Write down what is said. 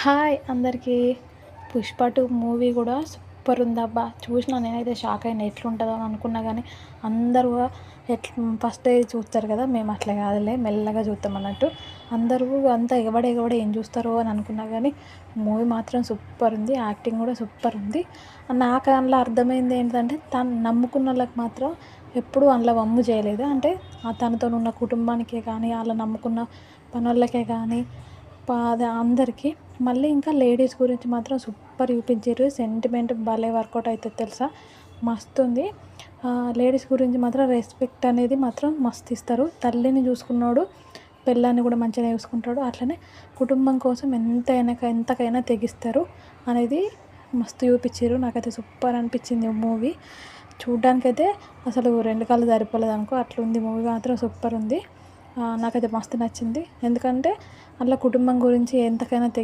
Hi అందరికీ. 'Pushpa 2' movie కూడా super ఉందబ్బా! చూసినా నేనైతే షాక్ అయినా. ఎట్లుంటదో అని అనుకున్నా కానీ అందరూ ఫస్ట్ డే చూస్తారు కదా, మేము అట్లా కాదులే మెల్లగా చూద్దాం అన్నట్టు. అందరూ అంతా ఎగబడి ఏం చూస్తారో అని అనుకున్నా కానీ మూవీ మాత్రం సూపర్ ఉంది. యాక్టింగ్ కూడా సూపర్ ఉంది. నాకు అందులో అర్థమైంది ఏంటంటే, తను నమ్ముకున్న వాళ్ళకి మాత్రం ఎప్పుడూ అందులో వమ్ము చేయలేదు. అంటే తనతో ఉన్న కుటుంబానికే కానీ, అలా నమ్ముకున్న పనోళ్ళకే కానీ, అదే అందరికీ. మళ్ళీ ఇంకా లేడీస్ గురించి మాత్రం సూపర్ చూపించారు. సెంటిమెంట్ భలే వర్కౌట్ అవుతుంది తెలుసా, మస్తు ఉంది. లేడీస్ గురించి మాత్రం రెస్పెక్ట్ అనేది మాత్రం మస్తు ఇస్తారు. తల్లిని చూసుకున్నాడు, పిల్లాన్ని కూడా మంచిగా చూసుకుంటాడు. అట్లనే కుటుంబం కోసం ఎంతకైనా తెగిస్తారు అనేది మస్తు చూపించారు. నాకైతే సూపర్ అనిపించింది మూవీ. చూడ్డానికైతే అసలు 2 కళ్ళు సరిపోలేదు అనుకో, అట్లుంది మూవీ. మాత్రం సూపర్ ఉంది. నాకైతే మస్తు నచ్చింది. ఎందుకంటే అందులో కుటుంబం గురించి ఎంతకైనా